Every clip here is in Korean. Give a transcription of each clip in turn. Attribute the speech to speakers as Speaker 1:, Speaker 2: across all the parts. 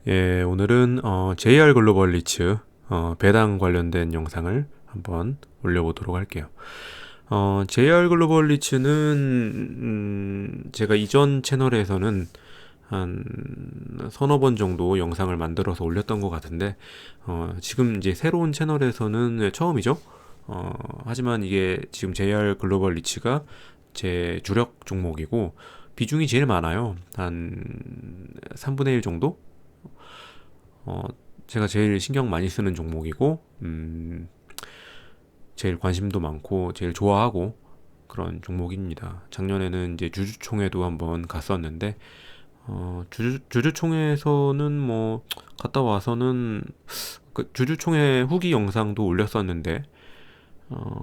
Speaker 1: 예, 오늘은 JR 글로벌 리츠 배당 관련된 영상을 한번 올려보도록 할게요. JR 글로벌 리츠는 제가 이전 채널에서는 한 서너 번 정도 영상을 만들어서 올렸던 것 같은데 지금 이제 새로운 채널에서는 처음이죠. 하지만 이게 지금 JR 글로벌 리츠가 제 주력 종목이고 비중이 제일 많아요. 한 3분의 1 정도? 어, 제가 제일 신경 많이 쓰는 종목이고, 제일 관심도 많고, 제일 좋아하고, 그런 종목입니다. 작년에는 이제 주주총회도 한번 갔었는데, 주주총회에서는 뭐, 갔다 와서는, 그 주주총회 후기 영상도 올렸었는데, 어,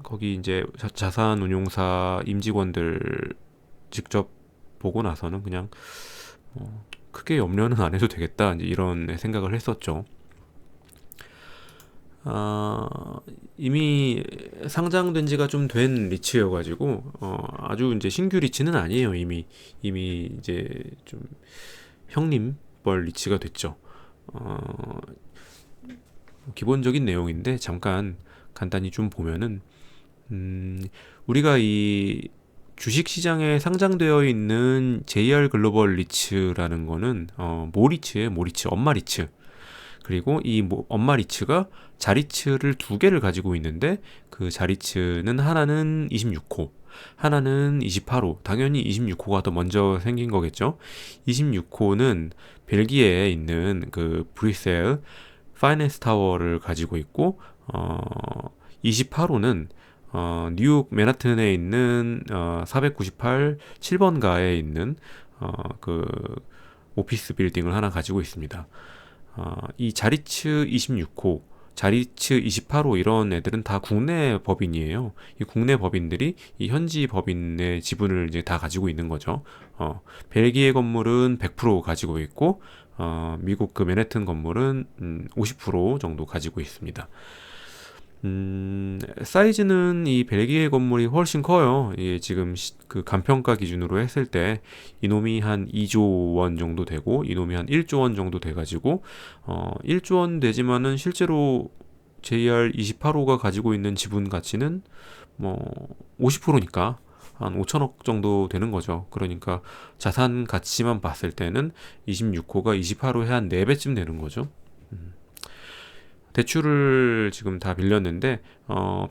Speaker 1: 거기 이제 자산 운용사 임직원들 직접 보고 나서는 그냥, 크게 염려는 안 해도 되겠다, 이제 이런 생각을 했었죠. 아, 이미 상장된 지가 좀 된 리츠여가지고, 아주 이제 신규 리츠는 아니에요. 이미 이제 좀 형님뻘 리츠가 됐죠. 어, 기본적인 내용인데, 잠깐 간단히 좀 보면은, 우리가 이 주식 시장에 상장되어 있는 JR 글로벌 리츠라는 거는, 모리츠예요, 모리츠, 엄마 리츠. 그리고 이 엄마 리츠가 자리츠를 두 개를 가지고 있는데 그 자리츠는 하나는 26호, 하나는 28호. 당연히 26호가 더 먼저 생긴 거겠죠. 26호는 벨기에에 있는 그 브뤼셀 파이낸스 타워를 가지고 있고 28호는 뉴욕 맨하튼에 있는 498 7번가에 있는 그 오피스 빌딩을 하나 가지고 있습니다. 이 자리츠 26호, 자리츠 28호 이런 애들은 다 국내 법인이에요. 이 국내 법인들이 이 현지 법인의 지분을 이제 다 가지고 있는 거죠. 벨기에 건물은 100% 가지고 있고, 미국 그 맨해튼 건물은 50% 정도 가지고 있습니다. 사이즈는 이 벨기에 건물이 훨씬 커요. 이게 지금 그 간평가 기준으로 했을 때 이놈이 한 2조 원 정도 되고 이놈이 한 1조 원 정도 돼가지고 1조 원 되지만은 실제로 JR28호가 가지고 있는 지분 가치는 뭐 50%니까 한 5천억 정도 되는 거죠. 그러니까 자산 가치만 봤을 때는 26호가 28호에 한 4배쯤 되는 거죠. 대출을 지금 다 빌렸는데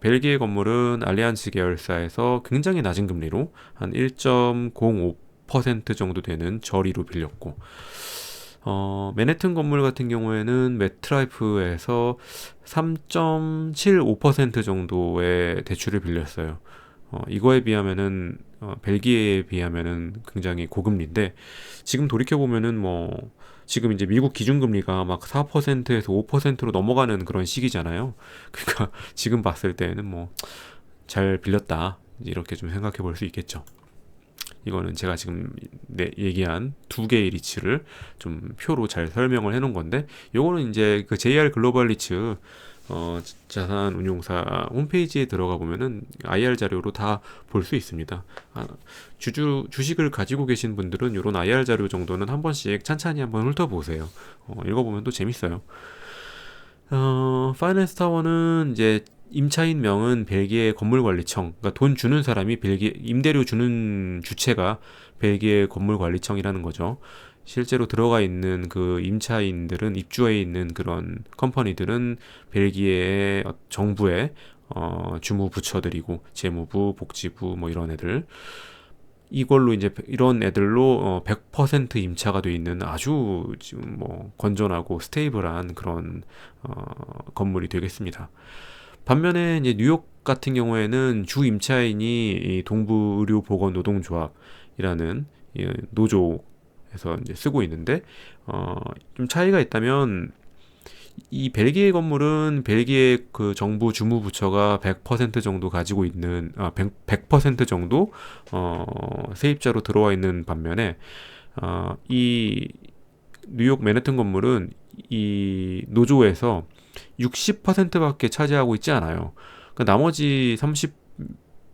Speaker 1: 벨기에 건물은 알리안스 계열사에서 굉장히 낮은 금리로 한 1.05% 정도 되는 저리로 빌렸고 맨해튼 건물 같은 경우에는 매트라이프에서 3.75% 정도의 대출을 빌렸어요. 이거에 비하면은 벨기에에 비하면은 굉장히 고금리인데 지금 돌이켜 보면은 뭐 지금 이제 미국 기준금리가 막 4%에서 5%로 넘어가는 그런 시기잖아요. 그러니까 지금 봤을 때는 뭐 잘 빌렸다 이렇게 좀 생각해 볼 수 있겠죠. 이거는 제가 지금 얘기한 두 개의 리츠를 좀 표로 잘 설명을 해놓은 건데, 요거는 이제 그 JR 글로벌 리츠 자산 운용사 홈페이지에 들어가 보면은 IR 자료로 다 볼 수 있습니다. 주식을 가지고 계신 분들은 이런 IR 자료 정도는 한 번씩 찬찬히 한번 훑어보세요. 읽어보면 또 재밌어요. 파이낸스 타워는 이제 임차인 명은 벨기에 건물관리청, 그러니까 돈 주는 사람이 벨기에 임대료 주는 주체가 벨기에 건물관리청이라는 거죠. 실제로 들어가 있는 그 임차인들은 입주해 있는 그런 컴퍼니들은 벨기에 정부의 주무부처들이고 재무부, 복지부 뭐 이런 애들 이걸로 이제 이런 애들로 100% 임차가 돼 있는 아주 지금 뭐 건전하고 스테이블한 그런 건물이 되겠습니다. 반면에 이제 뉴욕 같은 경우에는 주 임차인이 이 동부의료보건노동조합이라는 이 노조에서 이제 쓰고 있는데 좀 차이가 있다면 이 벨기에 건물은 벨기에 그 정부 주무부처가 100% 정도 가지고 있는 100% 정도 세입자로 들어와 있는 반면에 이 뉴욕 맨해튼 건물은 이 노조에서 60%밖에 차지하고 있지 않아요. 그러니까 나머지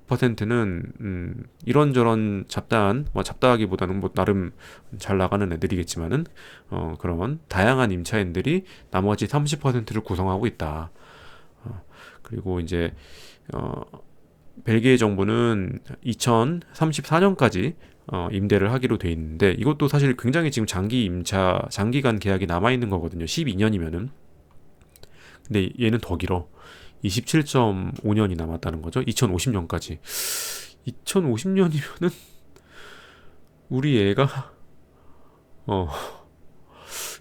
Speaker 1: 30%는 이런저런 잡다한, 뭐 잡다하기보다는 뭐 나름 잘 나가는 애들이겠지만은 그런 다양한 임차인들이 나머지 30%를 구성하고 있다. 그리고 이제 어, 벨기에 정부는 2034년까지 임대를 하기로 돼 있는데, 이것도 사실 굉장히 지금 장기간 계약이 남아 있는 거거든요. 12년이면은. 근데 얘는 더 길어. 27.5년이 남았다는 거죠. 2050년까지. 2050년이면은 우리 애가 어,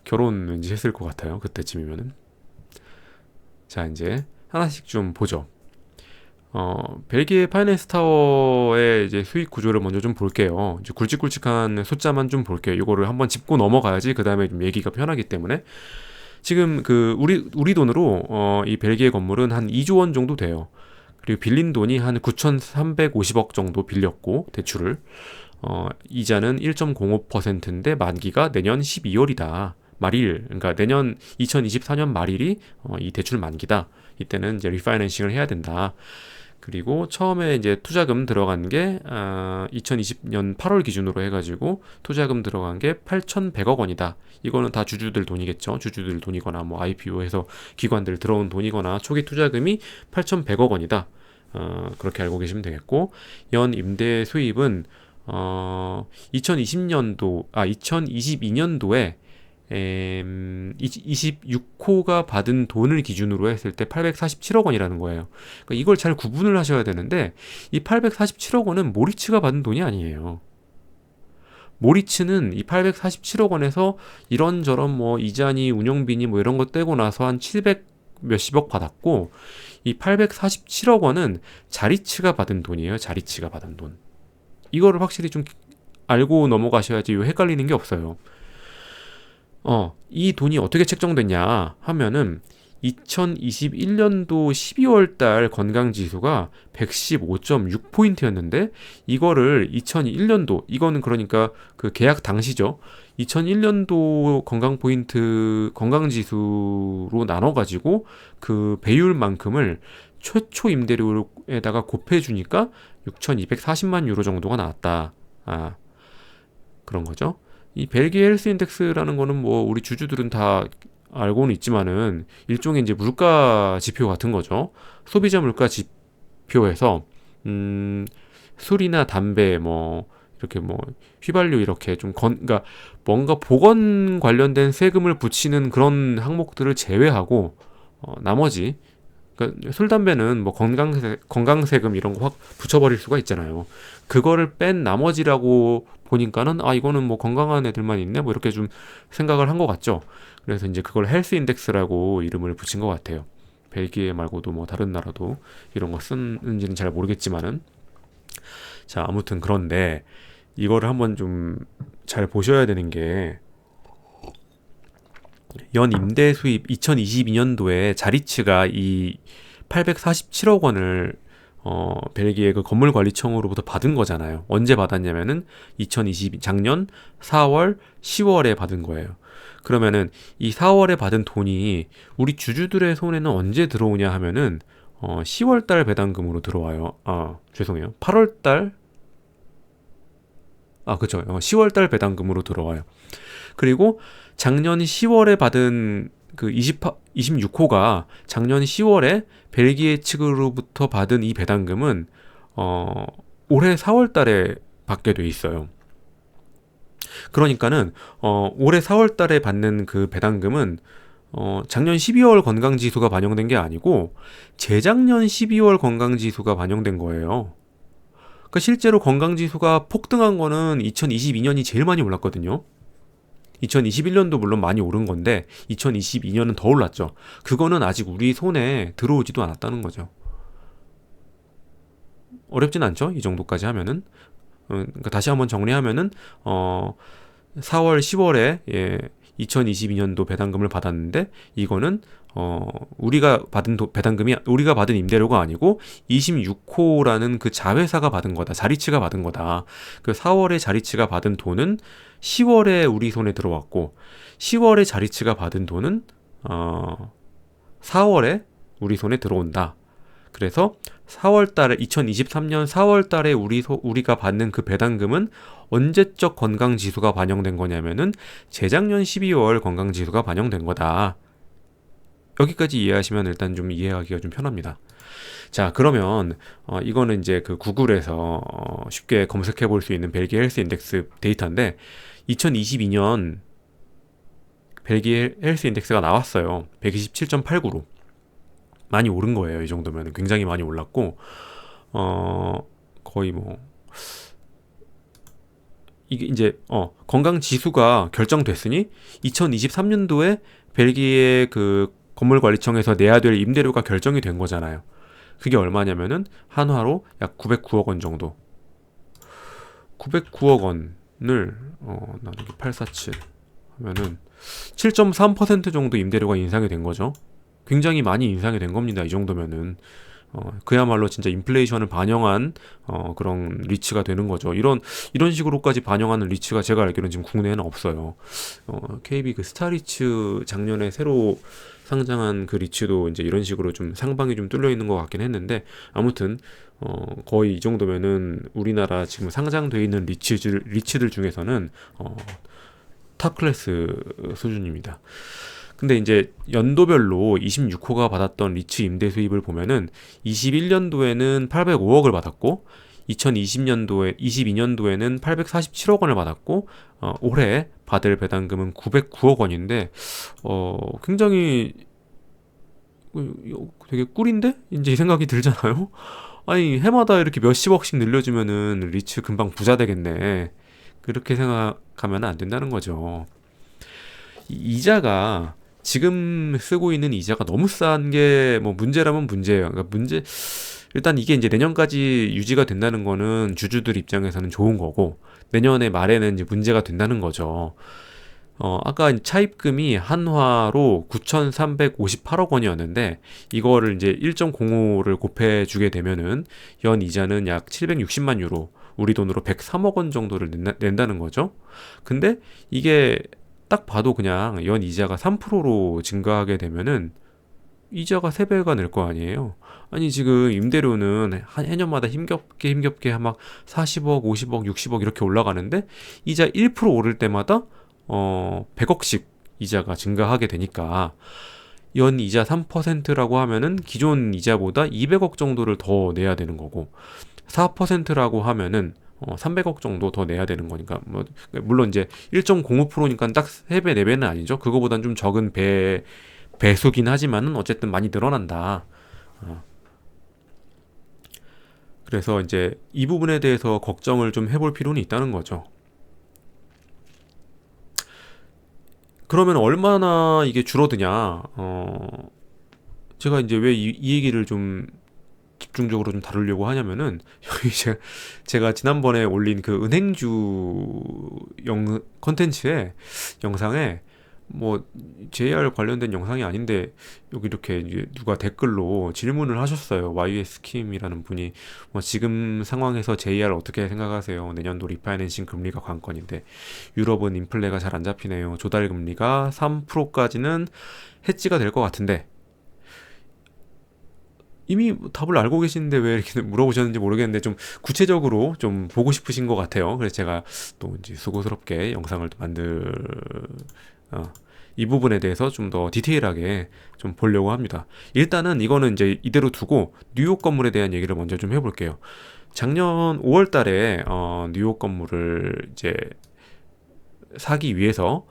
Speaker 1: 결혼 왠지 했을 것 같아요. 그때쯤이면은. 자, 이제 하나씩 좀 보죠. 벨기에 파이낸스 타워의 이제 수익 구조를 먼저 좀 볼게요. 이제 굵직굵직한 숫자만 좀 볼게요. 이거를 한번 짚고 넘어가야지 그 다음에 좀 얘기가 편하기 때문에. 지금 그 우리 돈으로 이 벨기에 건물은 한 2조 원 정도 돼요. 그리고 빌린 돈이 한 9,350억 정도 빌렸고, 대출을 이자는 1.05%인데 만기가 내년 12월이다. 말일, 그러니까 내년 2024년 말일이 이 대출 만기다. 이때는 이제 리파이낸싱을 해야 된다. 그리고 처음에 이제 투자금 들어간 게 2020년 8월 기준으로 해가지고 투자금 들어간 게 8,100억 원이다. 이거는 다 주주들 돈이겠죠. 주주들 돈이거나 뭐 IPO에서 기관들 들어온 돈이거나 초기 투자금이 8,100억 원이다. 그렇게 알고 계시면 되겠고, 연 임대 수입은 2022년도에 26호가 받은 돈을 기준으로 했을 때 847억 원이라는 거예요. 그러니까 이걸 잘 구분을 하셔야 되는데, 이 847억 원은 모리츠가 받은 돈이 아니에요. 모리츠는 이 847억 원에서 이런저런 뭐 이자니 운영비니 뭐 이런 거 떼고 나서 한 700 몇십억 받았고, 이 847억 원은 자리츠가 받은 돈이에요. 자리츠가 받은 돈. 이거를 확실히 좀 알고 넘어가셔야지 헷갈리는 게 없어요. 이 돈이 어떻게 책정됐냐 하면은 2021년도 12월 달 건강지수가 115.6포인트였는데, 이거를 2001년도, 이거는 그러니까 그 계약 당시죠. 2001년도 건강지수로 나눠가지고 그 배율만큼을 최초 임대료에다가 곱해주니까 6,240만 유로 정도가 나왔다. 그런 거죠. 이 벨기에 헬스 인덱스라는 거는 뭐 우리 주주들은 다 알고는 있지만은 일종의 이제 물가 지표 같은 거죠. 소비자 물가 지표에서 술이나 담배 뭐 이렇게 뭐 휘발유 이렇게 좀 그러니까 뭔가 보건 관련된 세금을 붙이는 그런 항목들을 제외하고 나머지, 그러니까 술 담배는 뭐 건강세금 이런 거 확 붙여버릴 수가 있잖아요. 그거를 뺀 나머지라고 보니까는 이거는 뭐 건강한 애들만 있네 뭐 이렇게 좀 생각을 한 것 같죠. 그래서 이제 그걸 헬스 인덱스라고 이름을 붙인 것 같아요. 벨기에 말고도 뭐 다른 나라도 이런 거 쓰는지는 잘 모르겠지만은. 자, 아무튼 그런데 이거를 한번 좀 잘 보셔야 되는 게, 연 임대 수입 2022년도에 자리츠가 이 847억 원을 벨기에 그 건물관리청으로부터 받은 거잖아요. 언제 받았냐면은 작년 4월, 10월에 받은 거예요. 그러면은 이 4월에 받은 돈이 우리 주주들의 손에는 언제 들어오냐 하면은 10월 달 배당금으로 들어와요. 죄송해요. 8월 달 그쵸. 10월 달 배당금으로 들어와요. 그리고 작년 10월에 받은 그 26호가 작년 10월에 벨기에 측으로부터 받은 이 배당금은 올해 4월 달에 받게 돼 있어요. 그러니까는 올해 4월 달에 받는 그 배당금은 작년 12월 건강지수가 반영된 게 아니고 재작년 12월 건강지수가 반영된 거예요. 그러니까 실제로 건강지수가 폭등한 거는 2022년이 제일 많이 올랐거든요. 2021년도 물론 많이 오른 건데 2022년은 더 올랐죠. 그거는 아직 우리 손에 들어오지도 않았다는 거죠. 어렵진 않죠? 이 정도까지 하면은. 그러니까 다시 한번 정리하면은 4월, 10월에 2022년도 배당금을 받았는데, 이거는 우리가 받은 배당금이 우리가 받은 임대료가 아니고 26호라는 그 자회사가 받은 거다. 자리츠가 받은 거다. 그 4월에 자리츠가 받은 돈은 10월에 우리 손에 들어왔고, 10월에 자리츠가 받은 돈은 4월에 우리 손에 들어온다. 그래서 4월 달에 2023년 4월 달에 우리가 받는 그 배당금은 언제적 건강 지수가 반영된 거냐면은 재작년 12월 건강 지수가 반영된 거다. 여기까지 이해하시면 일단 좀 이해하기가 좀 편합니다. 자, 그러면 이거는 이제 그 구글에서 쉽게 검색해 볼 수 있는 벨기에 헬스 인덱스 데이터인데 2022년 벨기에 헬스 인덱스가 나왔어요. 127.89로 많이 오른 거예요. 이 정도면 굉장히 많이 올랐고 거의 뭐 이게 이제 건강 지수가 결정됐으니 2023년도에 벨기에 그 건물관리청에서 내야 될 임대료가 결정이 된 거잖아요. 그게 얼마냐면은 한화로 약 909억 원 정도. 909억 원을 나누기 847 하면은 7.3% 정도 임대료가 인상이 된 거죠. 굉장히 많이 인상이 된 겁니다. 이 정도면은 그야말로 진짜 인플레이션을 반영한 그런 리츠가 되는 거죠. 이런 식으로까지 반영하는 리츠가 제가 알기로는 지금 국내에는 없어요. KB 그 스타리츠 작년에 새로 상장한 그 리츠도 이제 이런 식으로 좀 상방이 좀 뚫려 있는 것 같긴 했는데 아무튼 거의 이 정도면은 우리나라 지금 상장돼 있는 리츠들 중에서는 탑 클래스 수준입니다. 근데 이제 연도별로 26호가 받았던 리츠 임대 수입을 보면은 21년도에는 805억을 받았고 22년도에는 847억 원을 받았고 올해 받을 배당금은 909억 원인데 굉장히 되게 꿀인데? 이제 이 생각이 들잖아요. 아니 해마다 이렇게 몇십억씩 늘려주면은 리츠 금방 부자 되겠네. 그렇게 생각하면 안 된다는 거죠. 이자가 지금 쓰고 있는 이자가 너무 싼 게 뭐 문제라면 문제예요. 그러니까 일단 이게 이제 내년까지 유지가 된다는 거는 주주들 입장에서는 좋은 거고 내년에 말에는 이제 문제가 된다는 거죠. 아까 차입금이 한화로 9,358억 원이었는데 이거를 이제 1.05를 곱해 주게 되면은 연 이자는 약 760만 유로, 우리 돈으로 103억 원 정도를 낸다는 거죠. 근데 이게 딱 봐도 그냥 연 이자가 3%로 증가하게 되면은 이자가 3배가 늘 거 아니에요. 아니 지금 임대료는 한 해년마다 힘겹게 막 40억, 50억, 60억 이렇게 올라가는데 이자 1% 오를 때마다 100억씩 이자가 증가하게 되니까 연 이자 3%라고 하면은 기존 이자보다 200억 정도를 더 내야 되는 거고 4%라고 하면은 300억 정도 더 내야 되는 거니까 뭐 물론 이제 1.05%니까 딱 3배, 4배는 아니죠. 그거보단 좀 적은 배수긴 하지만은 어쨌든 많이 늘어난다. 그래서 이제 이 부분에 대해서 걱정을 좀 해볼 필요는 있다는 거죠. 그러면 얼마나 이게 줄어드냐? 제가 이제 왜 이 얘기를 좀 집중적으로 좀 다루려고 하냐면은 여기 제가 지난번에 올린 그 은행주 컨텐츠에 영상에 뭐 JR 관련된 영상이 아닌데 여기 이렇게 이제 누가 댓글로 질문을 하셨어요. YS킴이라는 분이 뭐 지금 상황에서 JR 어떻게 생각하세요? 내년도 리파이낸싱 금리가 관건인데 유럽은 인플레가 잘 안 잡히네요. 조달 금리가 3%까지는 해지가 될 것 같은데 이미 답을 알고 계시는데 왜 이렇게 물어보셨는지 모르겠는데 좀 구체적으로 좀 보고 싶으신 것 같아요. 그래서 제가 또 이제 수고스럽게 영상을 또 이 부분에 대해서 좀 더 디테일하게 좀 보려고 합니다. 일단은 이거는 이제 이대로 두고 뉴욕 건물에 대한 얘기를 먼저 좀 해볼게요. 작년 5월 달에 뉴욕 건물을 이제 사기 위해서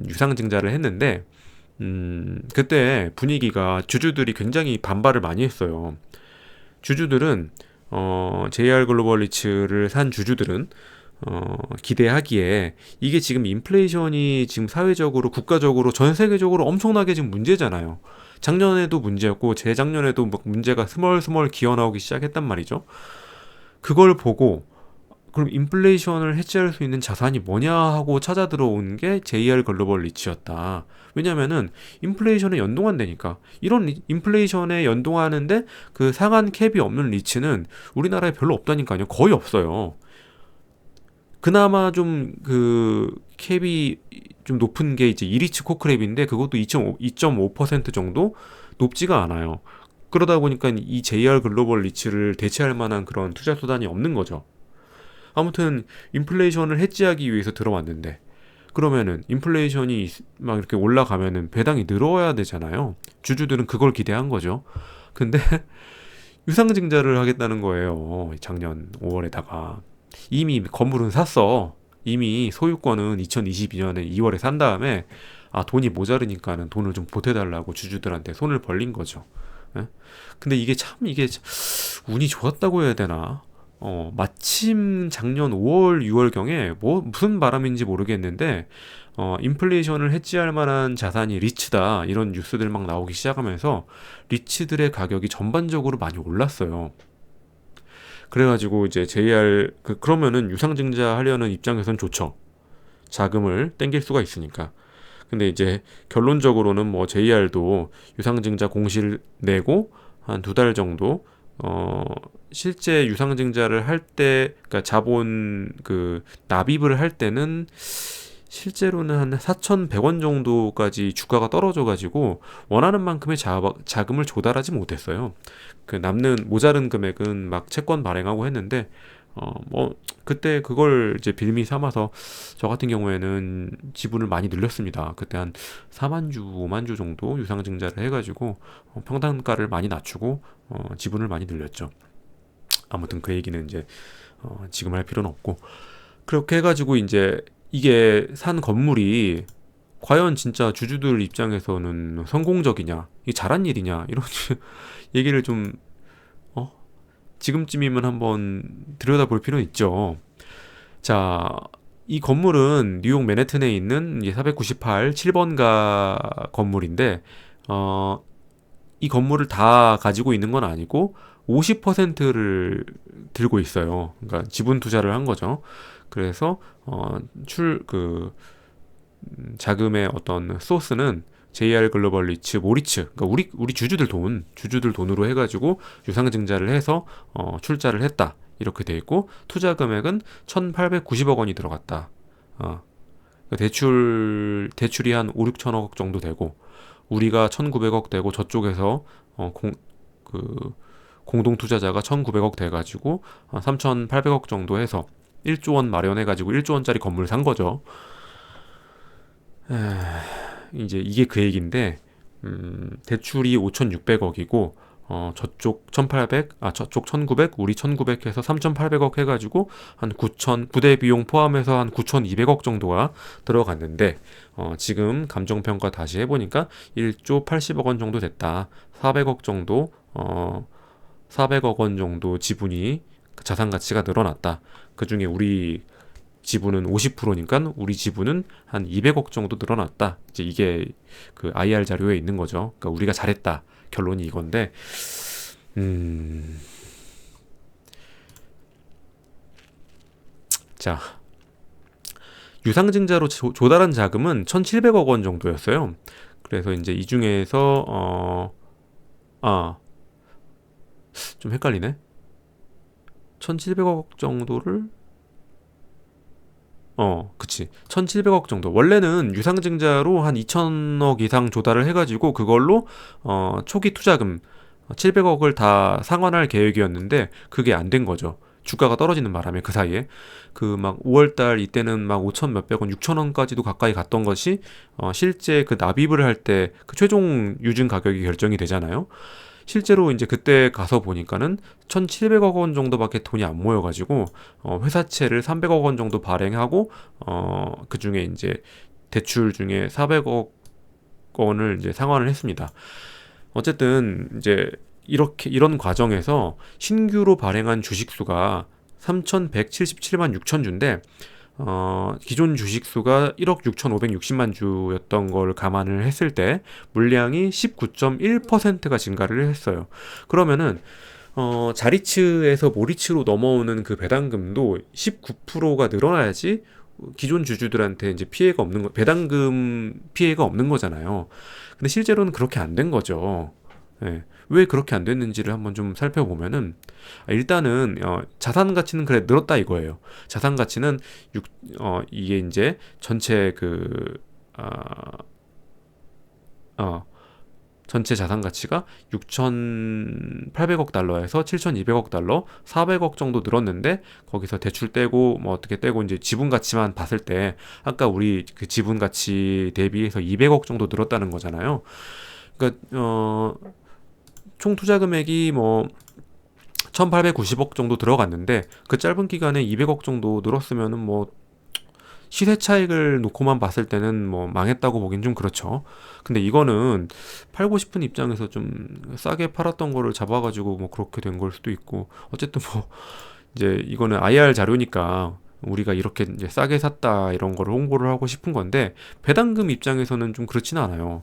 Speaker 1: 유상증자를 했는데 그때 분위기가 주주들이 굉장히 반발을 많이 했어요. 주주들은 JR 글로벌 리츠를 산 주주들은 기대하기에 이게 지금 인플레이션이 지금 사회적으로 국가적으로 전 세계적으로 엄청나게 지금 문제잖아요. 작년에도 문제였고 재작년에도 막 문제가 스멀스멀 기어나오기 시작했단 말이죠. 그걸 보고 그럼 인플레이션을 해지할 수 있는 자산이 뭐냐 하고 찾아 들어온 게 JR 글로벌 리츠였다. 왜냐면은 인플레이션에 연동한다니까. 이런 인플레이션에 연동하는데 그 상한 캡이 없는 리츠는 우리나라에 별로 없다니까요. 거의 없어요. 그나마 좀 그 캡이 좀 높은 게 이제 이리츠 코크랩인데 그것도 2.5% 정도 높지가 않아요. 그러다 보니까 이 JR 글로벌 리츠를 대체할 만한 그런 투자 수단이 없는 거죠. 아무튼 인플레이션을 해지하기 위해서 들어왔는데, 그러면은 인플레이션이 막 이렇게 올라가면은 배당이 늘어야 되잖아요. 주주들은 그걸 기대한 거죠. 근데 유상증자를 하겠다는 거예요. 작년 5월에다가. 이미 건물은 샀어. 이미 소유권은 2022년에 2월에 산 다음에 돈이 모자르니까는 돈을 좀 보태달라고 주주들한테 손을 벌린 거죠. 예? 근데 이게 참 운이 좋았다고 해야 되나? 마침 작년 5월, 6월경에 뭐 무슨 바람인지 모르겠는데 인플레이션을 해지할 만한 자산이 리츠다 이런 뉴스들 막 나오기 시작하면서 리츠들의 가격이 전반적으로 많이 올랐어요. 그래가지고 이제 JR 그러면은 유상증자 하려는 입장에선 좋죠. 자금을 땡길 수가 있으니까. 근데 이제 결론적으로는 뭐 JR도 유상증자 공시를 내고 한 2달 정도 실제 유상증자를 할 때, 그러니까 자본 납입을 할 때는 실제로는 한 4,100원 정도까지 주가가 떨어져가지고 원하는 만큼의 자금을 조달하지 못했어요. 그 남는 모자른 금액은 막 채권 발행하고 했는데 뭐 그때 그걸 이제 빌미 삼아서 저 같은 경우에는 지분을 많이 늘렸습니다. 그때 한 4만 주, 5만 주 정도 유상증자를 해가지고 평단가를 많이 낮추고 지분을 많이 늘렸죠. 아무튼 그 얘기는 이제 지금 할 필요는 없고, 그렇게 해가지고 이제 이게 산 건물이 과연 진짜 주주들 입장에서는 성공적이냐, 이게 잘한 일이냐 이런 얘기를 좀 어? 지금쯤이면 한번 들여다볼 필요는 있죠. 자, 이 건물은 뉴욕 맨해튼에 있는 이제 498 7번가 건물인데 이 건물을 다 가지고 있는 건 아니고 50%를 들고 있어요. 그러니까 지분 투자를 한 거죠. 그래서 자금의 어떤 소스는 JR 글로벌 리츠, 모리츠, 그러니까 우리 주주들 돈으로 해가지고 유상증자를 해서 출자를 했다. 이렇게 돼 있고, 투자 금액은 1,890억 원이 들어갔다. 그러니까 대출이 한 5, 6천억 정도 되고, 우리가 1,900억 되고, 저쪽에서 공동 투자자가 1,900억 돼가지고 3,800억 정도 해서 1조 원 마련해가지고 1조 원짜리 건물을 산 거죠. 이제 이게 그 얘기인데, 대출이 5,600억이고 저쪽 1,800, 저쪽 1,900, 우리 1,900 해서 3,800억 해가지고 한 9,000, 부대 비용 포함해서 한 9,200억 정도가 들어갔는데, 지금 감정평가 다시 해보니까 1조 80억 원 정도 됐다. 400억 원 정도 지분이 자산 가치가 늘어났다. 그 중에 우리 지분은 50%니까 우리 지분은 한 200억 정도 늘어났다. 이제 이게 그 IR 자료에 있는 거죠. 그러니까 우리가 잘했다. 결론이 이건데, 자, 유상증자로 조달한 자금은 1,700억 원 정도였어요. 그래서 이제 이 중에서 좀 헷갈리네. 1,700억 정도를 그치. 1,700억 정도. 원래는 유상증자로 한 2,000억 이상 조달을 해가지고 그걸로 초기 투자금 700억을 다 상환할 계획이었는데 그게 안 된 거죠. 주가가 떨어지는 바람에 그 사이에 그 막 5월달 이때는 막 5천 몇백 원, 6천 원까지도 가까이 갔던 것이 실제 그 납입을 할 때 그 최종 유증 가격이 결정이 되잖아요. 실제로 이제 그때 가서 보니까는 1,700억 원 정도밖에 돈이 안 모여가지고 회사채를 300억 원 정도 발행하고 그 중에 이제 대출 중에 400억 원을 이제 상환을 했습니다. 어쨌든 이제 이런 과정에서 신규로 발행한 주식수가 3,177만 6천 주인데 기존 주식수가 1억 6,560만 주였던 걸 감안을 했을 때 물량이 19.1%가 증가를 했어요. 그러면은 자리츠에서 모리츠로 넘어오는 그 배당금도 19%가 늘어나야지 기존 주주들한테 이제 피해가 없는 거, 배당금 피해가 없는 거잖아요. 근데 실제로는 그렇게 안 된 거죠. 예. 왜 그렇게 안 됐는지를 한번 좀 살펴보면은 일단은 자산 가치는 그래 늘었다 이거예요. 자산 가치는 이게 이제 전체 전체 자산 가치가 6,800억 달러에서 7,200억 달러, 400억 정도 늘었는데 거기서 대출 떼고 뭐 어떻게 떼고 이제 지분 가치만 봤을 때 아까 우리 그 지분 가치 대비해서 200억 정도 늘었다는 거잖아요. 그러니까 총 투자 금액이 뭐 1890억 정도 들어갔는데 그 짧은 기간에 200억 정도 늘었으면은 뭐 시세 차익을 놓고만 봤을 때는 뭐 망했다고 보긴 좀 그렇죠. 근데 이거는 팔고 싶은 입장에서 좀 싸게 팔았던 거를 잡아가지고 뭐 그렇게 된 걸 수도 있고 어쨌든 뭐 이제 이거는 IR 자료니까 우리가 이렇게 이제 싸게 샀다 이런 거를 홍보를 하고 싶은 건데 배당금 입장에서는 좀 그렇지는 않아요.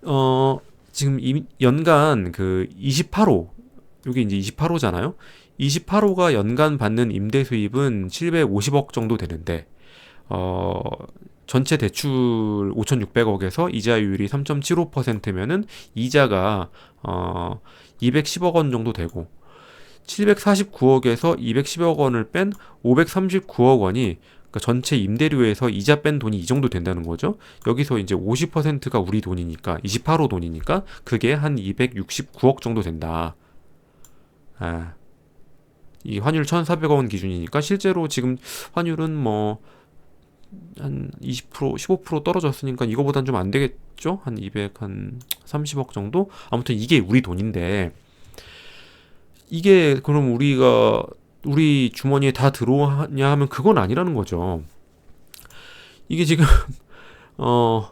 Speaker 1: 어 지금 연간 그 28호 이게 이제 28호잖아요. 28호가 연간 받는 임대 수입은 750억 정도 되는데 어, 전체 대출 5,600억에서 이자율이 3.75%면은 이자가 210억 원 정도 되고 749억에서 210억 원을 뺀 539억 원이 그러니까 전체 임대료에서 이자 뺀 돈이 이 정도 된다는 거죠. 여기서 이제 50%가 우리 돈이니까 28호 돈이니까 그게 한 269억 정도 된다. 아, 이 환율 1,400억 원 기준이니까 실제로 지금 환율은 뭐 한 20%, 15% 떨어졌으니까 이거보단 좀 안 되겠죠? 한 200, 한 30억 정도? 아무튼 이게 우리 돈인데 이게 그럼 우리 주머니에 다 들어오냐 하면 그건 아니라는 거죠. 이게 지금 어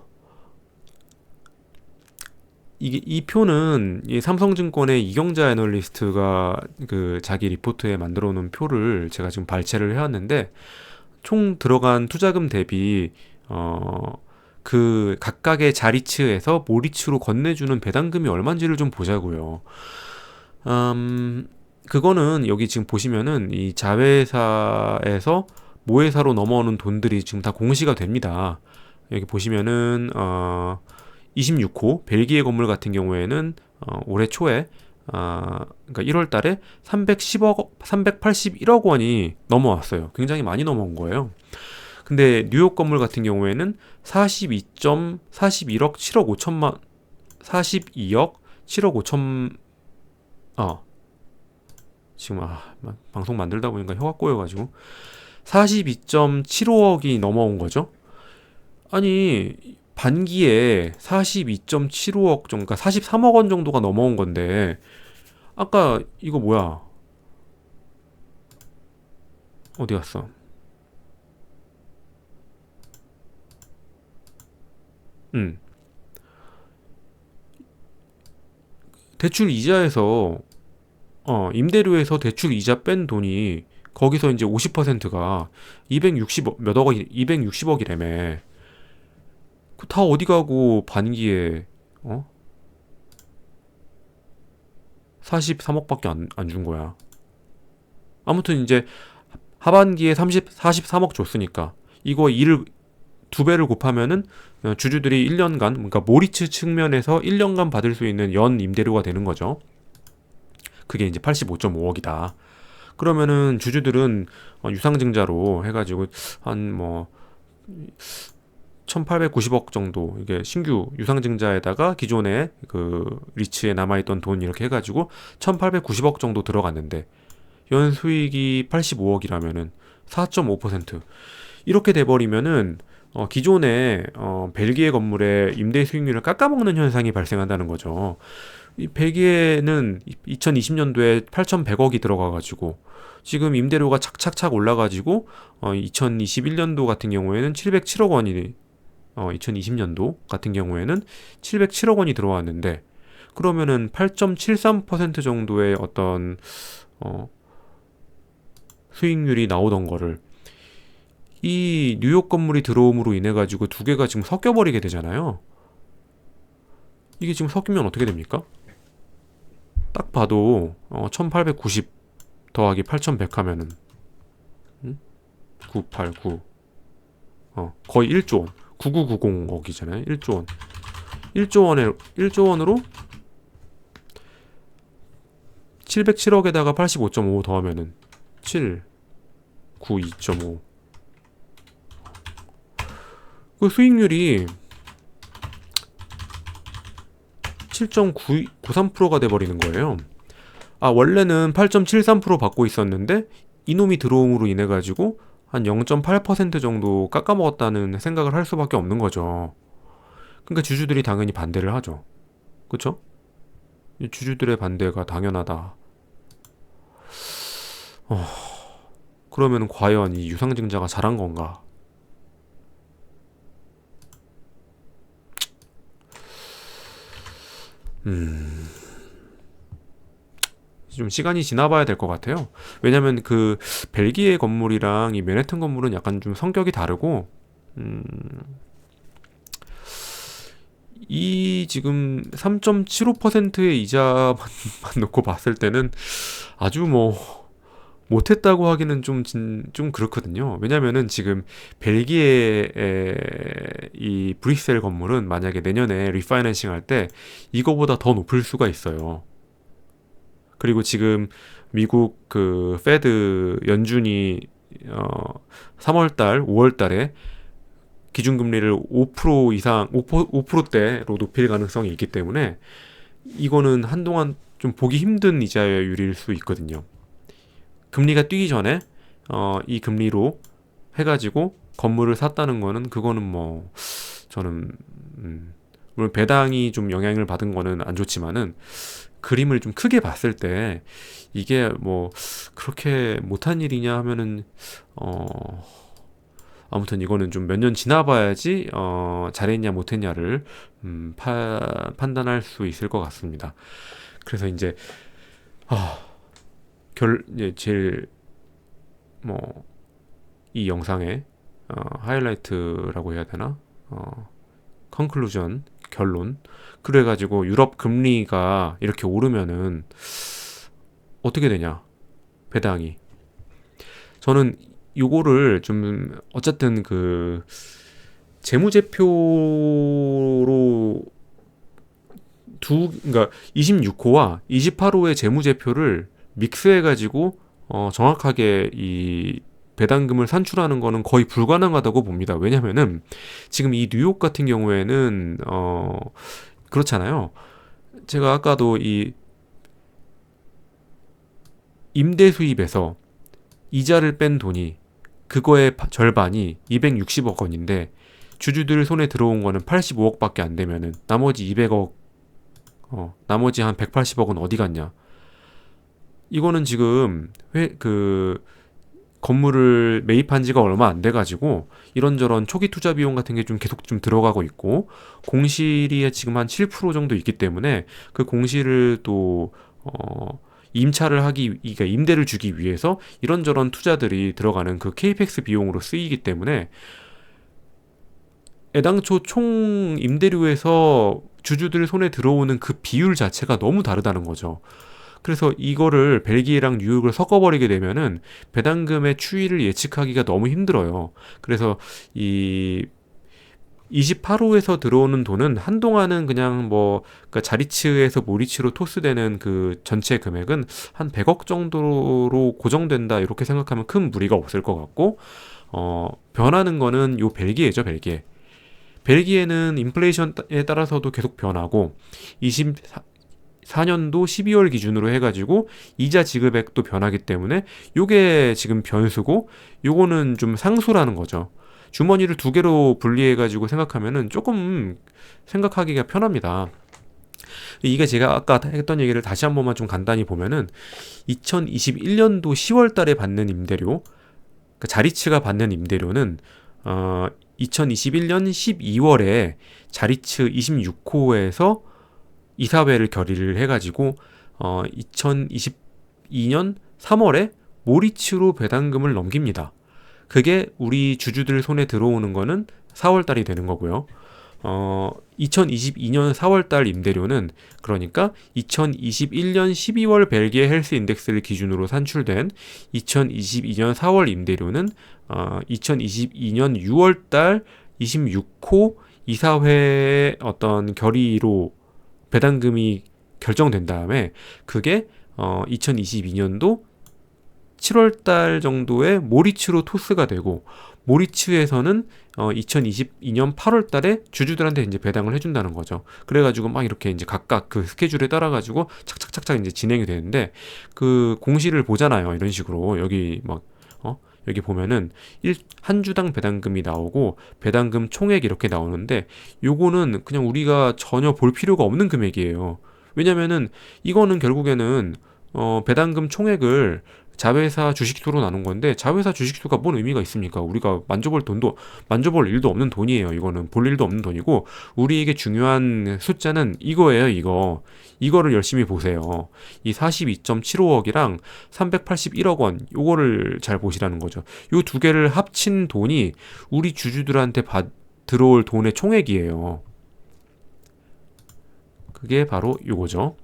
Speaker 1: 이게 이 표는 이 삼성증권의 이경자 애널리스트가 그 자기 리포트에 만들어 놓은 표를 제가 지금 발췌를 해왔는데 총 들어간 투자금 대비 그 각각의 자리츠에서 모리츠로 건네주는 배당금이 얼마인지를 좀 보자고요. 그거는 여기 지금 보시면은 이 자회사에서 모회사로 넘어오는 돈들이 지금 다 공시가 됩니다. 여기 보시면은 26호 벨기에 건물 같은 경우에는 올해 초에 그러니까 1월 달에 381억 원이 넘어왔어요. 굉장히 많이 넘어온 거예요. 근데 뉴욕 건물 같은 경우에는 41억 7억 5천만 42억 7억 5천 지금 방송 만들다 보니까 혀가 꼬여가지고 42.75억이 넘어온 거죠. 아니 반기에 42.75억 정도, 그러니까 43억 원 정도가 넘어온 건데 아까 이거 뭐야? 어디 갔어? 음. 대출 이자에서 임대료에서 대출 이자 뺀 돈이 거기서 이제 50%가 260억 몇 억이 260억이라며. 다 어디 가고 반기에 43억밖에 안 준 거야. 아무튼 이제 하반기에 43억 줬으니까 이거 일을 두 배를 곱하면은 주주들이 1년간 그러니까 모리츠 측면에서 1년간 받을 수 있는 연 임대료가 되는 거죠. 그게 이제 85.5억이다. 그러면은 주주들은 유상증자로 해가지고 한 뭐 1890억 정도 이게 신규 유상증자에다가 기존에 그 리츠에 남아있던 돈 이렇게 해가지고 1890억 정도 들어갔는데 연수익이 85억이라면은 4.5% 이렇게 돼버리면은 기존에 벨기에 건물의 임대 수익률을 깎아먹는 현상이 발생한다는 거죠. 이 벨기에는 2020년도에 8,100억이 들어가가지고 지금 임대료가 착착착 올라가지고 2021년도 같은 경우에는 707억 원이 2020년도 같은 경우에는 707억 원이 들어왔는데 그러면은 8.73% 정도의 어떤 수익률이 나오던 거를 이 뉴욕 건물이 들어옴으로 인해 가지고 두 개가 지금 섞여 버리게 되잖아요. 이게 지금 섞이면 어떻게 됩니까? 딱 봐도 1890 더하기 8100 하면은 989 거의 1조 원 9990억이잖아요. 1조 원 1조 원으로 707억에다가 85.5 더하면은 7 92.5 그 수익률이 87.93%가 돼버리는 거예요. 아, 원래는 8.73% 받고 있었는데 이놈이 들어옴으로 인해 가지고 한 0.8% 정도 깎아먹었다는 생각을 할 수밖에 없는 거죠. 그러니까 주주들이 당연히 반대를 하죠. 그쵸? 주주들의 반대가 당연하다. 그러면 과연 이 유상증자가 잘한 건가? 좀 시간이 지나봐야 될 것 같아요. 왜냐면 그 벨기에 건물이랑 이 맨해튼 건물은 약간 좀 성격이 다르고, 이 지금 3.75%의 이자만 놓고 봤을 때는 아주 뭐 못했다고 하기는 좀 그렇거든요. 왜냐면은 지금 벨기에의 이 브뤼셀 건물은 만약에 내년에 리파이낸싱 할 때 이거보다 더 높을 수가 있어요. 그리고 지금 미국 그 페드 연준이 3월달, 5월달에 기준금리를 5% 이상, 5%대로 높일 가능성이 있기 때문에 이거는 한동안 좀 보기 힘든 이자율일 수 있거든요. 금리가 뛰기 전에 이 금리로 해가지고 건물을 샀다는 거는 그거는 뭐 저는 물론 배당이 좀 영향을 받은 거는 안 좋지만은 그림을 좀 크게 봤을 때 이게 뭐 그렇게 못한 일이냐 하면은 아무튼 이거는 좀 몇 년 지나봐야지 잘했냐 못했냐를 판단할 수 있을 것 같습니다. 그래서 이제 이제 제일 뭐 이 영상의 하이라이트라고 해야 되나? 컨클루전 결론. 그래가지고 유럽 금리가 이렇게 오르면은 어떻게 되냐? 배당이. 저는 요거를 좀 어쨌든 그 재무제표로 그러니까 26호와 28호의 재무제표를 믹스해가지고 정확하게 이 배당금을 산출하는 거는 거의 불가능하다고 봅니다. 왜냐면은 지금 이 뉴욕 같은 경우에는 그렇잖아요. 제가 아까도 이 임대 수입에서 이자를 뺀 돈이 그거의 절반이 260억 원인데 주주들 손에 들어온 거는 85억밖에 안 되면은 나머지 200억 나머지 한 180억은 어디 갔냐? 이거는 지금 건물을 매입한 지가 얼마 안 돼가지고 이런저런 초기 투자 비용 같은 게 좀 계속 좀 들어가고 있고 공실이 지금 한 7% 정도 있기 때문에 그 공실을 또 임차를 그러니까 임대를 주기 위해서 이런저런 투자들이 들어가는 그 KPX 비용으로 쓰이기 때문에 애당초 총 임대료에서 주주들 손에 들어오는 그 비율 자체가 너무 다르다는 거죠. 그래서 이거를 벨기에랑 뉴욕을 섞어버리게 되면은 배당금의 추이를 예측하기가 너무 힘들어요. 그래서 이 28호에서 들어오는 돈은 한동안은 그냥 뭐 그러니까 자리츠에서 모리츠로 토스되는 그 전체 금액은 한 100억 정도로 고정된다 이렇게 생각하면 큰 무리가 없을 것 같고 변하는 거는 요 벨기에죠, 벨기에. 벨기에는 인플레이션에 따라서도 계속 변하고 24년도 12월 기준으로 해가지고 이자 지급액도 변하기 때문에 요게 지금 변수고 요거는 좀 상수라는 거죠. 주머니를 두 개로 분리해가지고 생각하면은 조금 생각하기가 편합니다. 이게 제가 아까 했던 얘기를 다시 한 번만 좀 간단히 보면은 2021년도 10월 달에 받는 임대료, 그러니까 자리츠가 받는 임대료는 2021년 12월에 자리츠 26호에서 이사회를 결의를 해가지고 2022년 3월에 모리츠로 배당금을 넘깁니다. 그게 우리 주주들 손에 들어오는 거는 4월달이 되는 거고요. 2022년 4월달 임대료는 그러니까 2021년 12월 벨기에 헬스 인덱스를 기준으로 산출된 2022년 4월 임대료는 2022년 6월달 26호 이사회의 어떤 결의로 배당금이 결정된 다음에 그게 2022년도 7월달 정도에 모리츠로 토스가 되고 모리츠에서는 2022년 8월 달에 주주들한테 이제 배당을 해준다는 거죠. 그래가지고 막 이렇게 이제 각각 그 스케줄에 따라가지고 착착착착 이제 진행이 되는데 그 공시를 보잖아요. 이런 식으로 여기 막 여기 보면은 한 주당 배당금이 나오고 배당금 총액 이렇게 나오는데 요거는 그냥 우리가 전혀 볼 필요가 없는 금액이에요. 왜냐면은 이거는 결국에는 배당금 총액을 자회사 주식수로 나눈 건데 자회사 주식수가 뭔 의미가 있습니까? 우리가 만져볼 일도 없는 돈이에요. 이거는 볼 일도 없는 돈이고 우리에게 중요한 숫자는 이거예요. 이거를 열심히 보세요. 이 42.75억이랑 381억 원 요거를 잘 보시라는 거죠. 요 두 개를 합친 돈이 우리 주주들한테 들어올 돈의 총액이에요. 그게 바로 요거죠.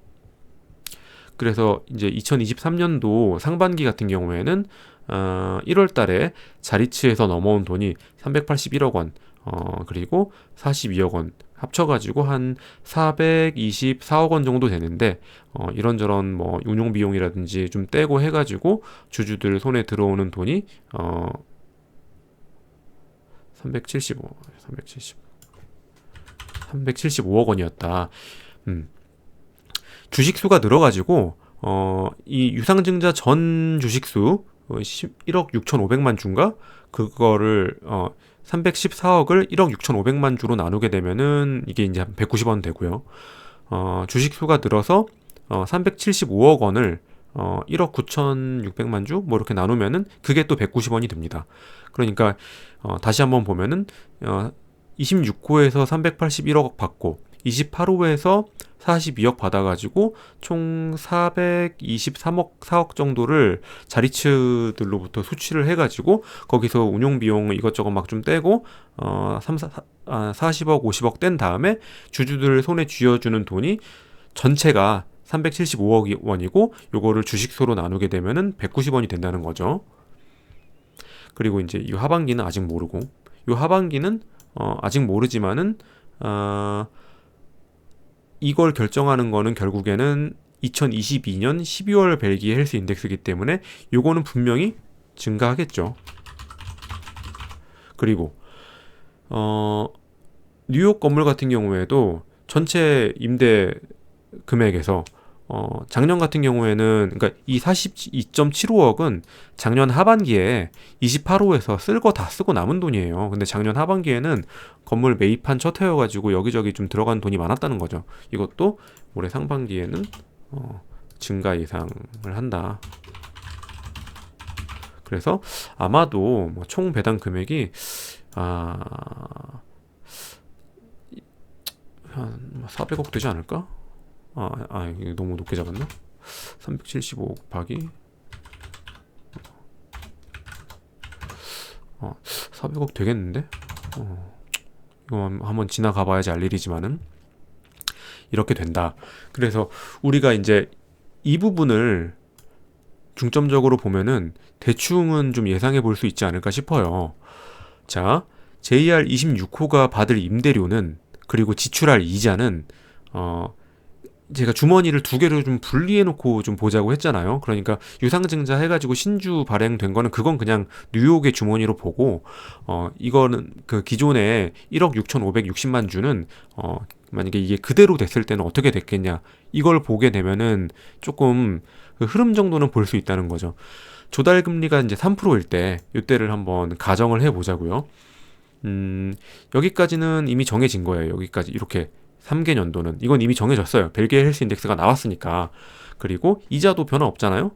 Speaker 1: 그래서 이제 2023년도 상반기 같은 경우에는 1월 달에 자리츠에서 넘어온 돈이 381억 원, 그리고 42억 원 합쳐가지고 한 424억 원 정도 되는데 이런저런 뭐 운용 비용이라든지 좀 떼고 해가지고 주주들 손에 들어오는 돈이 375억 원이었다. 주식수가 늘어가지고 이 유상증자 전 주식수 1억 6,500만 주인가 그거를 314억을 1억 6,500만 주로 나누게 되면은 이게 이제 한 190원 되고요. 주식수가 늘어서 375억 원을 1억 9,600만 주 뭐 이렇게 나누면은 그게 또 190원이 됩니다. 그러니까 다시 한번 보면은 26호에서 381억 받고 28호에서 42억 받아가지고 총 423억 4억 정도를 자리츠들로부터 수취를 해가지고 거기서 운용비용 이것저것 막 좀 떼고 40억 50억 뗀 다음에 주주들 손에 쥐어주는 돈이 전체가 375억 원이고 요거를 주식수로 나누게 되면은 190원이 된다는 거죠. 그리고 이제 이 하반기는 아직 모르고 요 하반기는 아직 모르지만은 이걸 결정하는 거는 결국에는 2022년 12월 벨기에 헬스 인덱스이기 때문에 요거는 분명히 증가하겠죠. 그리고 뉴욕 건물 같은 경우에도 전체 임대 금액에서 작년 같은 경우에는 그러니까 이 42.75억은 작년 하반기에 28호에서 쓸 거 다 쓰고 남은 돈이에요. 근데 작년 하반기에는 건물 매입한 첫 해여가지고 여기저기 좀 들어간 돈이 많았다는 거죠. 이것도 올해 상반기에는 증가 예상을 한다. 그래서 아마도 뭐 총 배당 금액이 한 400억 되지 않을까? 이거 너무 높게 잡았나? 375 곱하기 400억 되겠는데? 이거 한번 지나가 봐야지 알 일이지만은 이렇게 된다. 그래서 우리가 이제 이 부분을 중점적으로 보면은 대충은 좀 예상해 볼 수 있지 않을까 싶어요. 자, JR26호가 받을 임대료는 그리고 지출할 이자는 제가 주머니를 두 개로 좀 분리해 놓고 좀 보자고 했잖아요. 그러니까 유상증자 해가지고 신주 발행된 거는 그건 그냥 뉴욕의 주머니로 보고 이거는 그 기존에 1억 6,560만 주는 만약에 이게 그대로 됐을 때는 어떻게 됐겠냐 이걸 보게 되면은 조금 그 흐름 정도는 볼 수 있다는 거죠. 조달 금리가 이제 3%일 때 이때를 한번 가정을 해 보자고요. 여기까지는 이미 정해진 거예요. 여기까지 이렇게 3개 년도는 이건 이미 정해졌어요. 벨기에 헬스 인덱스가 나왔으니까. 그리고 이자도 변화 없잖아요.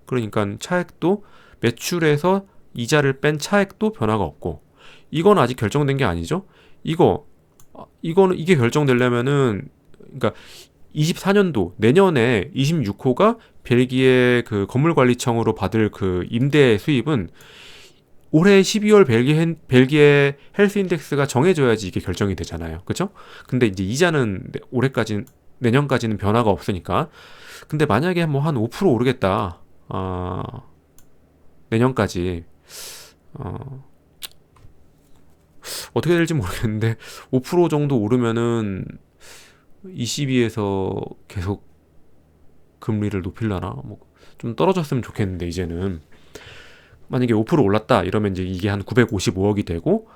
Speaker 1: 그러니까 차액도 매출에서 이자를 뺀 차액도 변화가 없고 이건 아직 결정된 게 아니죠. 이게 결정되려면은 그러니까 24년도 내년에 26호가 벨기에 그 건물관리청으로 받을 그 임대 수입은 올해 12월 벨기에 헬스 인덱스가 정해져야지 이게 결정이 되잖아요. 그죠? 근데 이제 이자는 내년까지는 변화가 없으니까. 근데 만약에 뭐 한 5% 오르겠다. 내년까지. 어떻게 될지 모르겠는데 5% 정도 오르면은 ECB에서 계속 금리를 높이려나? 뭐 좀 떨어졌으면 좋겠는데 이제는. 만약에 5% 올랐다 이러면 이제 이게 한 955억이 되고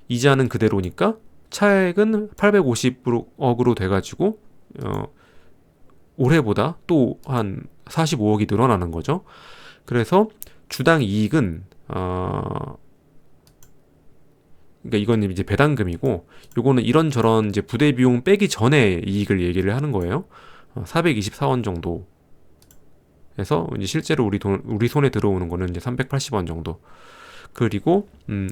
Speaker 1: 이자는 그대로니까 차액은 850억으로 돼가지고 올해보다 또 한 45억이 늘어나는 거죠. 그래서 주당 이익은 그러니까 이건 이제 배당금이고, 요거는 이런저런 이제 부대 비용 빼기 전에 이익을 얘기를 하는 거예요. 424원 정도. 해서 이제 실제로 우리 손에 들어오는 거는 이제 380원 정도. 그리고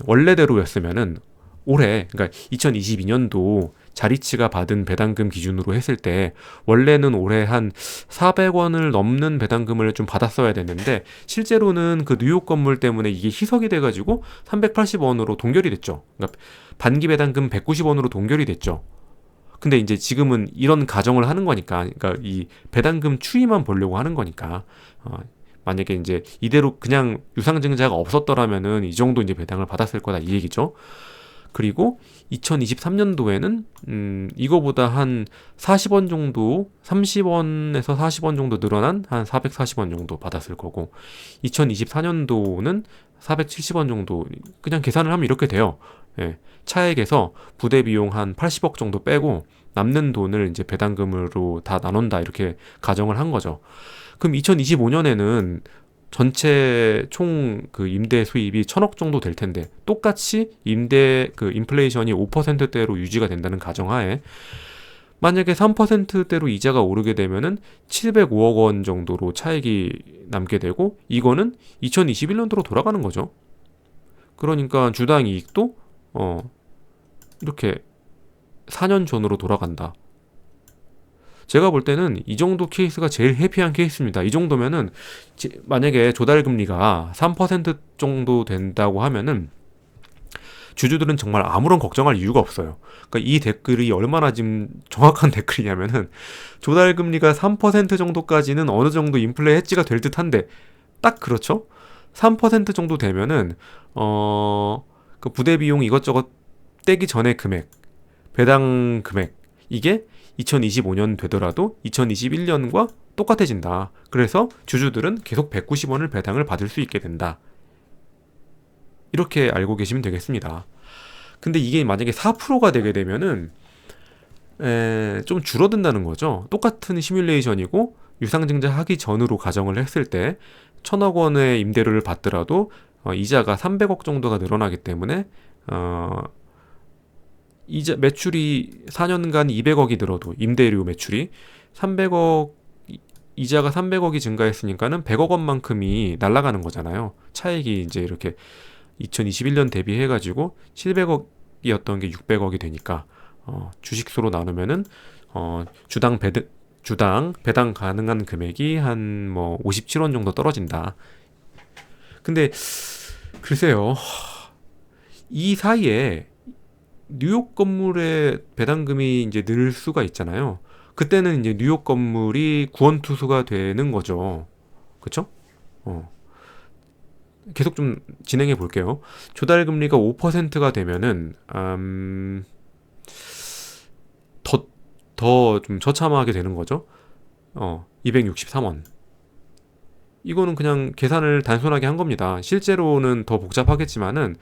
Speaker 1: 원래대로였으면은 올해, 그러니까 2022년도 자리치가 받은 배당금 기준으로 했을 때 원래는 올해 한 400원을 넘는 배당금을 좀 받았어야 됐는데, 실제로는 그 뉴욕 건물 때문에 이게 희석이 돼가지고 380원으로 동결이 됐죠. 그러니까 반기 배당금 190원으로 동결이 됐죠. 근데 이제 지금은 이런 가정을 하는 거니까, 그러니까 이 배당금 추이만 보려고 하는 거니까, 만약에 이제 이대로 그냥 유상증자가 없었더라면은 이 정도 이제 배당을 받았을 거다 이 얘기죠. 그리고 2023년도에는 이거보다 한 40원 정도, 30원에서 40원 정도 늘어난 한 440원 정도 받았을 거고, 2024년도는 470원 정도, 그냥 계산을 하면 이렇게 돼요. 예, 차액에서 부대 비용 한 80억 정도 빼고 남는 돈을 이제 배당금으로 다 나눈다 이렇게 가정을 한 거죠. 그럼 2025년에는 전체 총 그 임대 수입이 1,000억 정도 될 텐데, 똑같이 임대 그 인플레이션이 5%대로 유지가 된다는 가정하에 만약에 3%대로 이자가 오르게 되면은 705억 원 정도로 차익이 남게 되고, 이거는 2021년도로 돌아가는 거죠. 그러니까 주당 이익도 이렇게 4년 전으로 돌아간다. 제가 볼 때는 이 정도 케이스가 제일 해피한 케이스입니다. 이 정도면은 만약에 조달금리가 3% 정도 된다고 하면은 주주들은 정말 아무런 걱정할 이유가 없어요. 그러니까 이 댓글이 얼마나 지금 정확한 댓글이냐면은, 조달금리가 3% 정도까지는 어느 정도 인플레 해지가 될 듯한데, 딱 그렇죠? 3% 정도 되면은 그 부대 비용 이것저것 떼기 전에 금액, 배당 금액, 이게 2025년 되더라도 2021년과 똑같아진다. 그래서 주주들은 계속 190원을 배당을 받을 수 있게 된다. 이렇게 알고 계시면 되겠습니다. 근데 이게 만약에 4%가 되게 되면은 좀 줄어든다는 거죠. 똑같은 시뮬레이션이고 유상증자 하기 전으로 가정을 했을 때 1,000억 원의 임대료를 받더라도 이자가 300억 정도가 늘어나기 때문에 이자 매출이 4년간 200억이 늘어도 임대료 매출이 300억, 이자가 300억이 증가했으니까는 100억 원만큼이 날아가는 거잖아요. 차익이 이제 이렇게 2021년 대비해 가지고 700억이었던 게 600억이 되니까 주식수로 나누면은 주당 배당 가능한 금액이 한 뭐 57원 정도 떨어진다. 근데 글쎄요, 이 사이에 뉴욕 건물의 배당금이 이제 늘 수가 있잖아요. 그때는 이제 뉴욕 건물이 구원투수가 되는 거죠. 그쵸? 계속 좀 진행해 볼게요. 조달금리가 5%가 되면은 더 좀 처참하게 되는 거죠. 263원. 이거는 그냥 계산을 단순하게 한 겁니다. 실제로는 더 복잡하겠지만은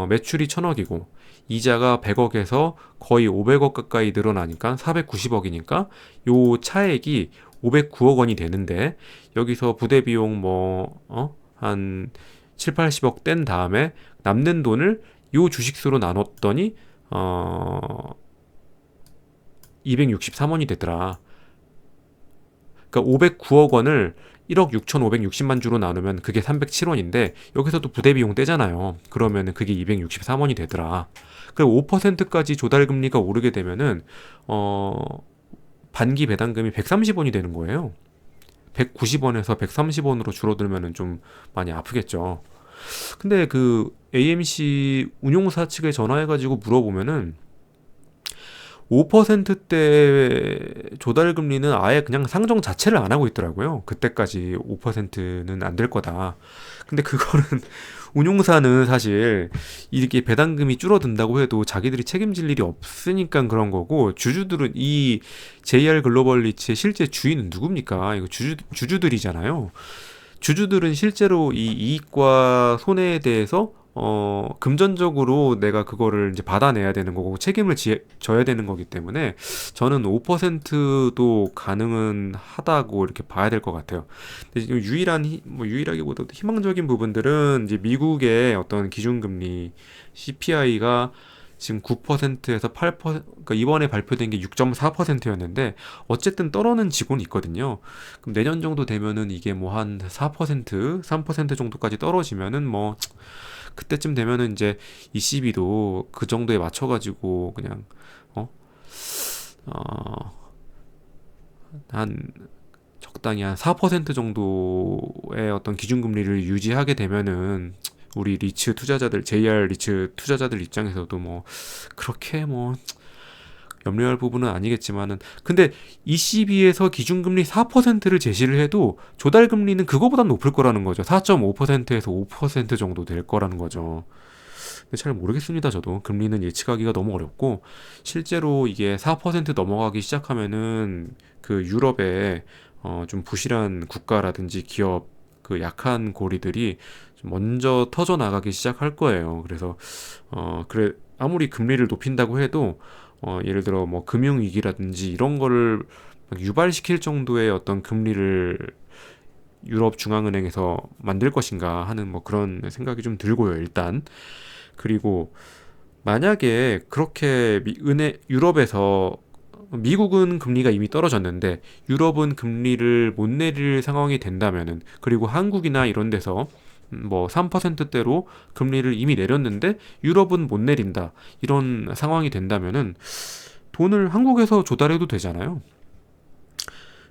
Speaker 1: 매출이 1,000억이고 이자가 100억에서 거의 500억 가까이 늘어나니까 490억이니까 요 차액이 509억 원이 되는데, 여기서 부대 비용 한 7, 80억 뗀 다음에 남는 돈을 요 주식수로 나눴더니 263원이 되더라. 그러니까 509억 원을 1억 6,560만 주로 나누면 그게 307원인데 여기서도 부대 비용 떼잖아요. 그러면은 그게 263원이 되더라. 그리고 5%까지 조달금리가 오르게 되면은 반기 배당금이 130원이 되는 거예요. 190원에서 130원으로 줄어들면은 좀 많이 아프겠죠. 근데 그 AMC 운용사 측에 전화해가지고 물어보면은 5%대 조달금리는 아예 그냥 상정 자체를 안 하고 있더라고요. 그때까지 5%는 안 될 거다. 근데 그거는 운용사는 사실 이렇게 배당금이 줄어든다고 해도 자기들이 책임질 일이 없으니까 그런 거고, 주주들은 이 JR 글로벌 리츠의 실제 주인은 누굽니까? 이거 주주들이잖아요. 주주들은 실제로 이 이익과 손해에 대해서 금전적으로 내가 그거를 이제 받아내야 되는 거고 책임을 져야 되는 거기 때문에 저는 5%도 가능은 하다고 이렇게 봐야 될 것 같아요. 근데 지금 뭐 유일하기보다도 희망적인 부분들은 이제 미국의 어떤 기준금리 CPI가 지금 9%에서 8%, 그러니까 이번에 발표된 게 6.4%였는데 어쨌든 떨어는 지고는 있거든요. 그럼 내년 정도 되면은 이게 뭐 한 4%, 3% 정도까지 떨어지면은 뭐 그때쯤 되면은 이제 ECB도 그 정도에 맞춰가지고 그냥 어, 어, 한 적당히 한 4% 정도의 어떤 기준금리를 유지하게 되면은 우리 리츠 투자자들, JR 리츠 투자자들 입장에서도 뭐 그렇게 뭐 염려할 부분은 아니겠지만은 근데 ECB에서 기준금리 4%를 제시를 해도 조달금리는 그거보다 높을 거라는 거죠. 4.5%에서 5% 정도 될 거라는 거죠. 근데 잘 모르겠습니다. 저도 금리는 예측하기가 너무 어렵고 실제로 이게 4% 넘어가기 시작하면은 그 유럽의 좀 부실한 국가라든지 기업 그 약한 고리들이 좀 먼저 터져 나가기 시작할 거예요. 그래서 그래 아무리 금리를 높인다고 해도 예를 들어 뭐 금융 위기라든지 이런 거를 유발시킬 정도의 어떤 금리를 유럽 중앙은행에서 만들 것인가 하는 뭐 그런 생각이 좀 들고요. 일단 그리고 만약에 그렇게 유럽에서 미국은 금리가 이미 떨어졌는데 유럽은 금리를 못 내릴 상황이 된다면은 그리고 한국이나 이런 데서 뭐 3%대로 금리를 이미 내렸는데 유럽은 못 내린다. 이런 상황이 된다면은 돈을 한국에서 조달해도 되잖아요.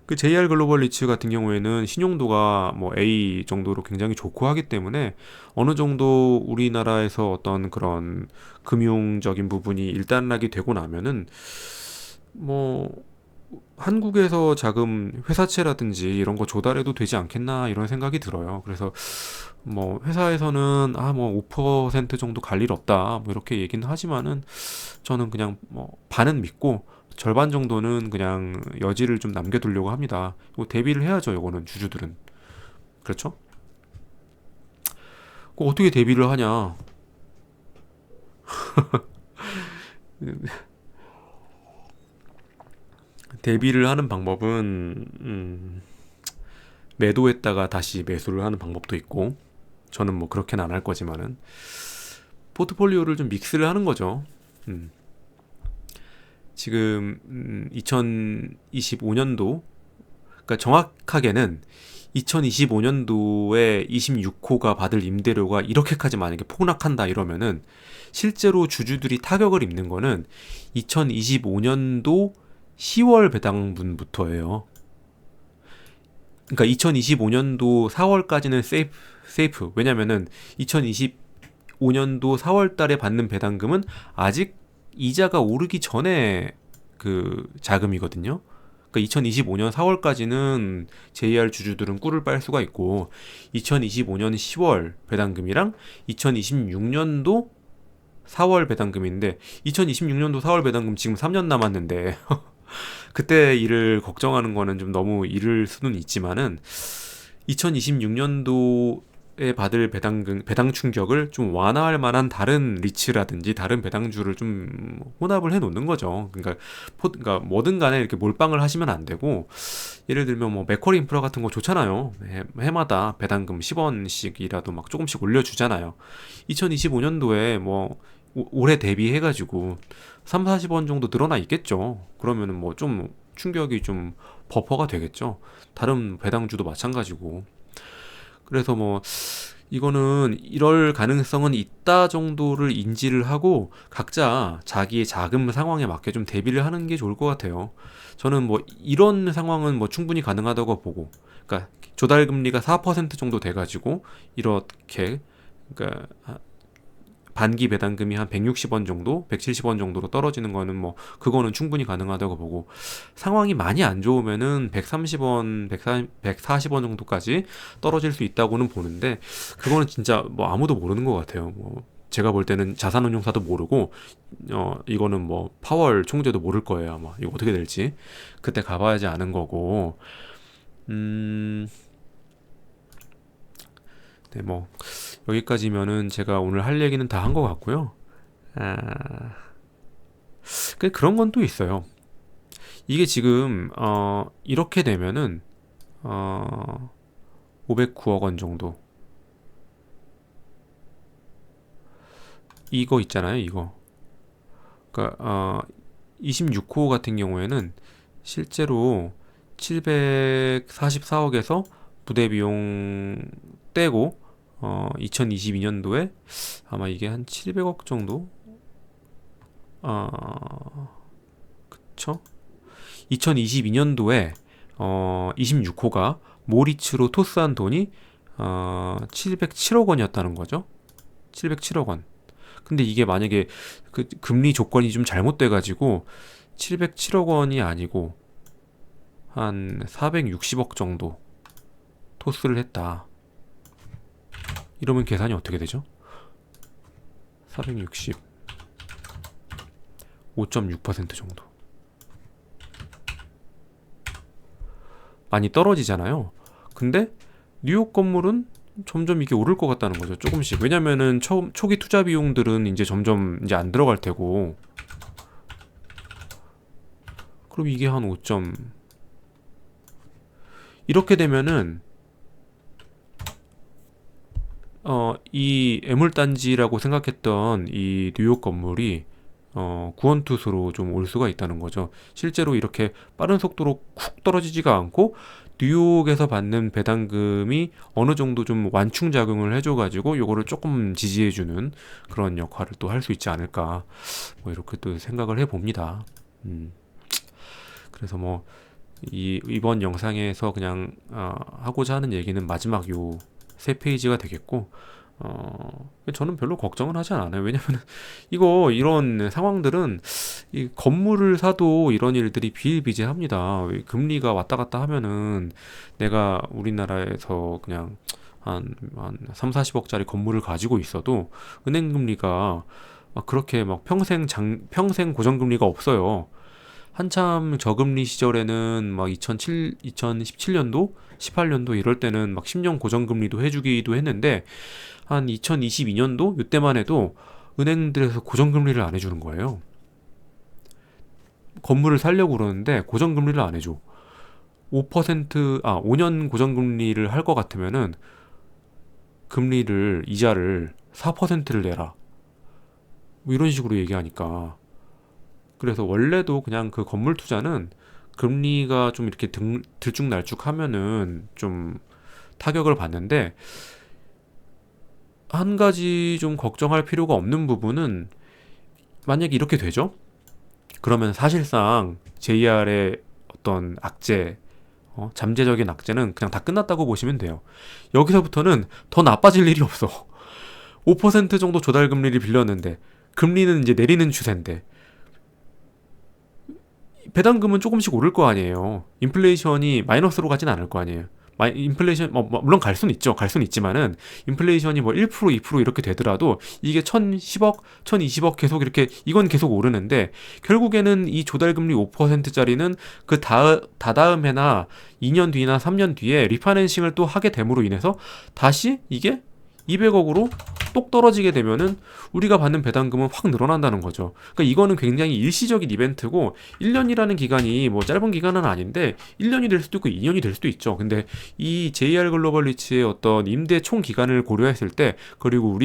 Speaker 1: 그 JR 글로벌 리츠 같은 경우에는 신용도가 뭐 A 정도로 굉장히 좋고 하기 때문에 어느 정도 우리나라에서 어떤 그런 금융적인 부분이 일단락이 되고 나면은 뭐 한국에서 자금 회사채라든지 이런 거 조달해도 되지 않겠나 이런 생각이 들어요. 그래서 뭐 회사에서는 뭐 5% 정도 갈 일 없다 뭐 이렇게 얘기는 하지만은 저는 그냥 뭐 반은 믿고 절반 정도는 그냥 여지를 좀 남겨두려고 합니다. 이거 대비를 해야죠. 이거는 주주들은 그렇죠? 그 어떻게 대비를 하냐? 대비를 하는 방법은 매도했다가 다시 매수를 하는 방법도 있고 저는 뭐 그렇게는 안 할 거지만은 포트폴리오를 좀 믹스를 하는 거죠. 음. 지금 2025년도 그러니까 정확하게는 2025년도에 26호가 받을 임대료가 이렇게까지 만약에 폭락한다 이러면은 실제로 주주들이 타격을 입는 거는 2025년도 10월 배당분부터예요. 그러니까 2025년도 4월까지는 세이프. 왜냐면은 2025년도 4월 달에 받는 배당금은 아직 이자가 오르기 전에 그 자금이거든요. 그러니까 2025년 4월까지는 JR 주주들은 꿀을 빨 수가 있고 2025년 10월 배당금이랑 2026년도 4월 배당금인데 2026년도 4월 배당금 지금 3년 남았는데 그때 일을 걱정하는 거는 좀 너무 이를 수는 있지만은 2026년도에 받을 배당 충격을 좀 완화할 만한 다른 리츠라든지 다른 배당주를 좀 혼합을 해 놓는 거죠. 그러니까 뭐든 간에 이렇게 몰빵을 하시면 안 되고 예를 들면 뭐 맥쿼리 인프라 같은 거 좋잖아요. 해마다 배당금 10원씩이라도 막 조금씩 올려주잖아요. 2025년도에 뭐 올해 대비해가지고 3, 40원 정도 늘어나 있겠죠. 그러면은 뭐 좀 충격이 좀 버퍼가 되겠죠. 다른 배당주도 마찬가지고. 그래서 뭐 이거는 이럴 가능성은 있다 정도를 인지를 하고 각자 자기의 자금 상황에 맞게 좀 대비를 하는 게 좋을 것 같아요. 저는 뭐 이런 상황은 뭐 충분히 가능하다고 보고, 그러니까 조달 금리가 4% 정도 돼가지고 이렇게 그러니까 반기 배당금이 한 160원 정도, 170원 정도로 떨어지는 거는 뭐 그거는 충분히 가능하다고 보고 상황이 많이 안 좋으면은 130원, 140원 정도까지 떨어질 수 있다고는 보는데 그거는 진짜 뭐 아무도 모르는 것 같아요. 뭐 제가 볼 때는 자산운용사도 모르고 이거는 뭐 파월 총재도 모를 거예요. 아마 이거 어떻게 될지 그때 가봐야지 아는 거고. 음 네, 뭐 여기까지면은 제가 오늘 할 얘기는 다 한 것 같고요. 아, 그런 건 또 있어요. 이게 지금 이렇게 되면은 어 509억 원 정도 이거 있잖아요, 이거. 그러니까 26호 같은 경우에는 실제로 744억에서 부대 비용 떼고 2022년도에 아마 이게 한 700억 정도? 그쵸? 2022년도에 26호가 모리츠로 토스한 돈이 707억 원이었다는 거죠. 707억 원. 근데 이게 만약에 그 금리 조건이 좀 잘못돼 가지고 707억 원이 아니고 한 460억 정도 토스를 했다. 이러면 계산이 어떻게 되죠? 460 5.6% 정도. 많이 떨어지잖아요. 근데 뉴욕 건물은 점점 이게 오를 것 같다는 거죠. 조금씩. 왜냐면은 초기 투자 비용들은 이제 점점 이제 안 들어갈 테고. 그럼 이게 한 5점. 이렇게 되면은 이 애물단지라고 생각했던 이 뉴욕 건물이 구원투수로 좀 올 수가 있다는 거죠. 실제로 이렇게 빠른 속도로 쿡 떨어지지가 않고 뉴욕에서 받는 배당금이 어느 정도 좀 완충작용을 해줘가지고 요거를 조금 지지해주는 그런 역할을 또 할 수 있지 않을까 뭐 이렇게 또 생각을 해봅니다. 그래서 뭐 이번 영상에서 그냥 하고자 하는 얘기는 마지막 요 세 페이지가 되겠고 저는 별로 걱정은 하지 않아요. 왜냐면 이거 이런 상황들은 이 건물을 사도 이런 일들이 비일비재합니다. 금리가 왔다 갔다 하면은 내가 우리나라에서 그냥 한 3, 40억짜리 건물을 가지고 있어도 은행 금리가 막 그렇게 막 평생 고정금리가 없어요. 한참 저금리 시절에는 막 2017년도, 18년도 이럴 때는 막 10년 고정금리도 해주기도 했는데 한 2022년도 이때만 해도 은행들에서 고정금리를 안 해주는 거예요. 건물을 살려고 그러는데 고정금리를 안 해줘. 5년 고정금리를 할 것 같으면은 이자를 4%를 내라. 뭐 이런 식으로 얘기하니까. 그래서 원래도 그냥 그 건물 투자는 금리가 좀 이렇게 들쭉날쭉 하면은 좀 타격을 받는데 한 가지 좀 걱정할 필요가 없는 부분은 만약에 이렇게 되죠? 그러면 사실상 JR의 어떤 악재, 잠재적인 악재는 그냥 다 끝났다고 보시면 돼요. 여기서부터는 더 나빠질 일이 없어. 5% 정도 조달금리를 빌렸는데 금리는 이제 내리는 추세인데 배당금은 조금씩 오를 거 아니에요. 인플레이션이 마이너스로 가진 않을 거 아니에요. 인플레이션 물론 갈 수는 있죠. 갈 수는 있지만은 인플레이션이 뭐 1%, 2% 이렇게 되더라도 이게 1,010억, 1,020억 계속 이렇게 이건 계속 오르는데 결국에는 이 조달금리 5%짜리는 그 다다음 해나 2년 뒤나 3년 뒤에 리파이낸싱을 또 하게 됨으로 인해서 다시 이게 200억으로 똑 떨어지게 되면은 우리가 받는 배당금은 확 늘어난다는 거죠. 그러니까 이거는 굉장히 일시적인 이벤트고 1년이라는 기간이 뭐 짧은 기간은 아닌데 1년이 될 수도 있고 2년이 될 수도 있죠. 근데 이 JR 글로벌 리츠의 어떤 임대 총 기간을 고려했을 때 그리고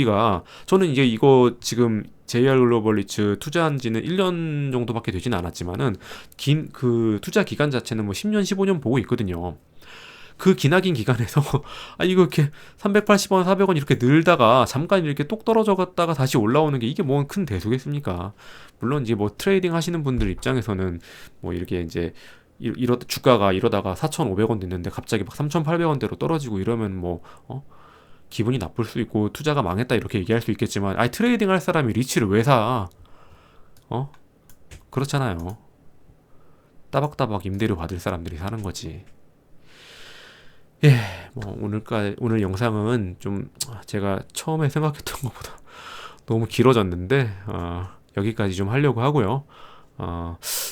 Speaker 1: 저는 이제 이거 지금 JR 글로벌 리츠 투자한 지는 1년 정도밖에 되진 않았지만은 긴 그 투자 기간 자체는 뭐 10년, 15년 보고 있거든요. 그 기나긴 기간에서 이거 이렇게 380원, 400원 이렇게 늘다가 잠깐 이렇게 똑 떨어져 갔다가 다시 올라오는 게 이게 뭐 큰 대수겠습니까? 물론 이제 뭐 트레이딩 하시는 분들 입장에서는 뭐 이렇게 이제 주가가 이러다가 4,500원 됐는데 갑자기 막 3,800원대로 떨어지고 이러면 뭐 기분이 나쁠 수 있고 투자가 망했다 이렇게 얘기할 수 있겠지만 트레이딩 할 사람이 리츠를 왜 사? 그렇잖아요. 따박따박 임대료 받을 사람들이 사는 거지. 예, 뭐 오늘 영상은 좀 제가 처음에 생각했던 것보다 너무 길어졌는데 여기까지 좀 하려고 하고요.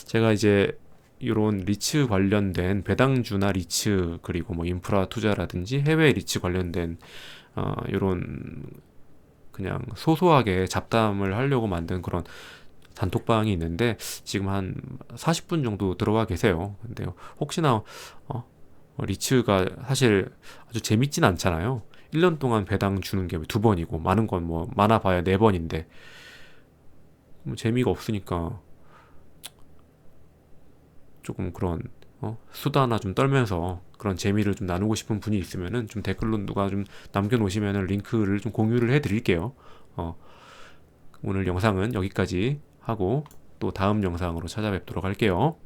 Speaker 1: 제가 이제 이런 리츠 관련된 배당주나 리츠 그리고 뭐 인프라 투자라든지 해외 리츠 관련된 요런 그냥 소소하게 잡담을 하려고 만든 그런 단톡방이 있는데 지금 한 40분 정도 들어와 계세요. 근데 혹시나 리츠가 사실 아주 재밌진 않잖아요. 1년 동안 배당 주는 게 두 번이고 많은 건 뭐 많아 봐야 네 번인데 뭐 재미가 없으니까 조금 그런 수다나 좀 떨면서 그런 재미를 좀 나누고 싶은 분이 있으면은 좀 댓글로 누가 좀 남겨놓으시면은 링크를 좀 공유를 해드릴게요. 어, 오늘 영상은 여기까지 하고 또 다음 영상으로 찾아뵙도록 할게요.